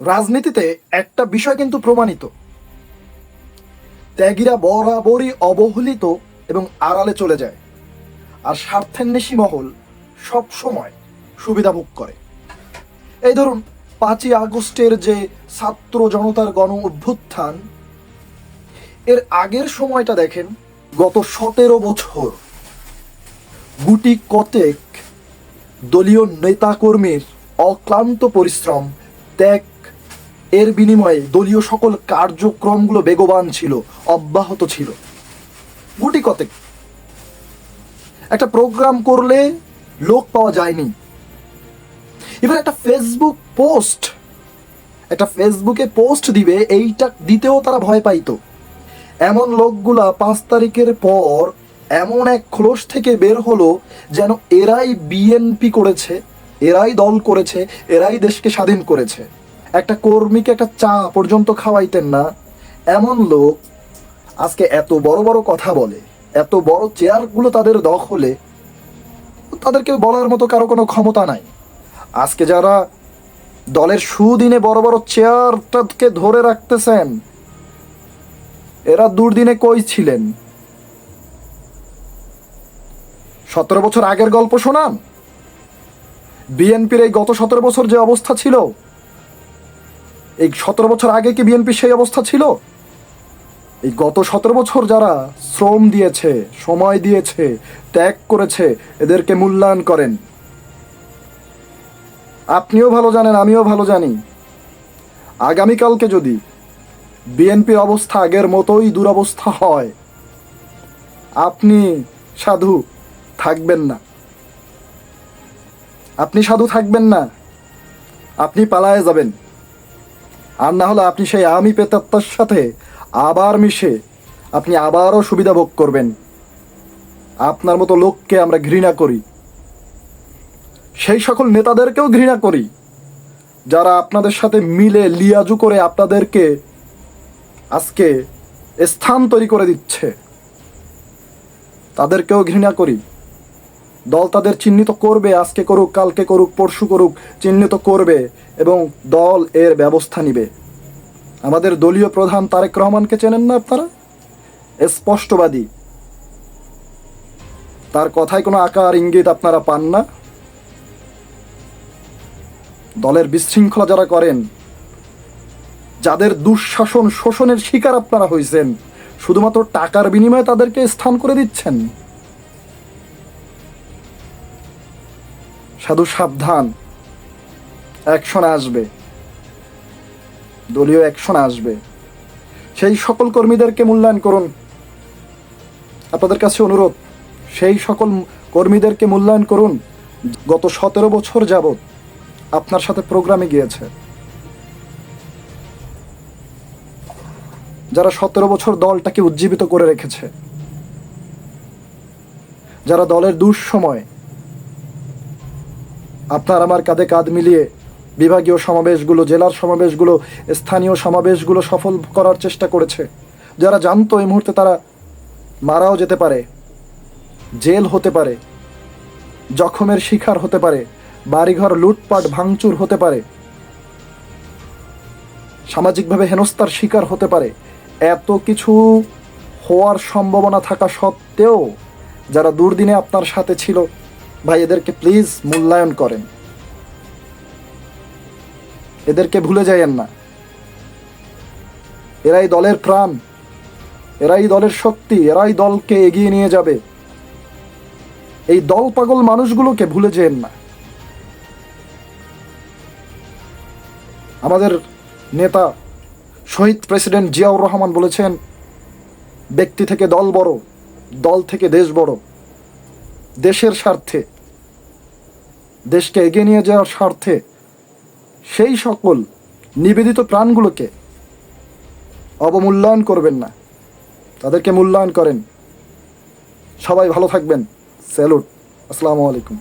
রাজনীতিতে একটা বিষয় কিন্তু প্রমাণিত, ত্যাগীরা বরাবরই অবহেলিত এবং আড়ালে চলে যায়, আর স্বার্থান্বেষী মহল সব সময় সুবিধা ভোগ করে। এই ধরুন 5ই আগস্টের যে ছাত্র জনতার গণ অভ্যুত্থান, এর আগের সময়টা দেখেন, গত 17 বছর গুটি কতেক দলীয় নেতাকর্মীর অক্লান্ত পরিশ্রম, ত্যাগ, এর বিনিময়ে দলীয় সকল কার্যক্রমগুলো বেগবান ছিল, অব্যাহত ছিল। গুটি কতেক একটা প্রোগ্রাম করলে লোক পাওয়া যায়নি। এবার একটা ফেসবুকে পোস্ট দিবে, এইটা দিতেও তারা ভয় পাইতো। এমন লোকগুলা 5 তারিখের পর এমন এক খোলস থেকে বের হলো যেন এরাই বিএনপি করেছে, এরাই দল করেছে, এরাই দেশকে স্বাধীন করেছে। একটা কর্মীকে একটা চা পর্যন্ত খাওয়াইতেন না এমন লোক আজকে এত বড় বড় কথা বলে, এত বড় চেয়ারগুলো তাদের দখলে, তাদেরকে বলার মতো কারো কোনো ক্ষমতা নাই। আজকে যারা দলের সুদিনে বড় বড় চেয়ারটাকে ধরে রাখতেছেন, এরা দুর্দিনে কই ছিলেন? 17 বছর আগের গল্প শোনান। বিএনপির এই গত 17 বছর যে অবস্থা ছিল, এই 17 বছর আগে কি বিএনপির সেই অবস্থা ছিল? এই গত 17 বছর যারা শ্রম দিয়েছে, সময় দিয়েছে, ত্যাগ করেছে, এদেরকে মূল্যায়ন করেন। আপনিও ভালো জানেন, আমিও ভালো জানি, আগামীকালকে যদি বিএনপির অবস্থা আগের মতোই দুরবস্থা হয়, আপনি সাধু থাকবেন না। আপনি পালায়ে যাবেন। আর না হলে আপনি সেই আমি প্রেতাত্মার সাথে আবার মিশে আপনি আবারও সুবিধা ভোগ করবেন। আপনার মতো লোককে আমরা ঘৃণা করি, সেই সকল নেতাদেরকেও ঘৃণা করি যারা আপনাদের সাথে মিলে লিয়াজু করে আপনাদেরকে আজকে স্থান তৈরি করে দিচ্ছে, তাদেরকেও ঘৃণা করি। দল তাদের চিহ্নিত করবে, আজকে করুক, কালকে করুক, পরশু করুক, চিহ্নিত করবে এবং দল এর ব্যবস্থা নিবে। আমাদের দলীয় প্রধান তারেক রহমানকে চেনেন না আপনারা? স্পষ্টবাদী, তার কথায় কোনো আকার ইঙ্গিত আপনারা পান না। দলের বিশৃঙ্খলা যারা করেন, যাদের দুঃশাসন শোষণের শিকার আপনারা হয়েছেন, শুধুমাত্র টাকার বিনিময়ে তাদেরকে স্থান করে দিচ্ছেন। সাধু সাবধান, অ্যাকশন আসবে, দলীয় অ্যাকশন আসবে। সেই সকল কর্মীদেরকে মূল্যায়ন করুন। আপনাদের কাছে অনুরোধ, সেই সকল কর্মীদেরকে মূল্যায়ন করুন গত 17 বছর যাবৎ আপনার সাথে প্রোগ্রামে গিয়েছে, যারা 17 বছর দলটাকে উজ্জীবিত করে রেখেছে, যারা দলের দুঃসময় আপনার আমার কাঁধে কাঁধ মিলিয়ে বিভাগীয় সমাবেশগুলো, জেলার সমাবেশগুলো, স্থানীয় সমাবেশগুলো সফল করার চেষ্টা করেছে, যারা জানতো এই মুহূর্তে তারা মারাও যেতে পারে, জেল হতে পারে, জখমের শিকার হতে পারে, বাড়িঘর লুটপাট ভাঙচুর হতে পারে, সামাজিকভাবে হেনস্থার শিকার হতে পারে, এত কিছু হওয়ার সম্ভাবনা থাকা সত্ত্বেও যারা দুর্দিনে আপনার সাথে ছিল, ভাই এদেরকে প্লিজ মূল্যায়ন করেন, এদেরকে ভুলে যাইয়েন না। এরাই দলের প্রাণ, এরাই দলের শক্তি, এরাই দলকে এগিয়ে নিয়ে যাবে। এই দল পাগল মানুষগুলোকে ভুলে যেন না। আমাদের নেতা শহীদ প্রেসিডেন্ট জিয়াউর রহমান বলেছেন, ব্যক্তি থেকে দল বড়, দল থেকে দেশ বড়। দেশের স্বার্থে, দেশকে এগিয়ে নিয়ে যাওয়ার স্বার্থে সেই সকল নিবেদিত প্রাণগুলোকে অবমূল্যায়ন করবেন না, তাদেরকে মূল্যায়ন করেন। সবাই ভালো থাকবেন। স্যালুট। আসসালামু আলাইকুম।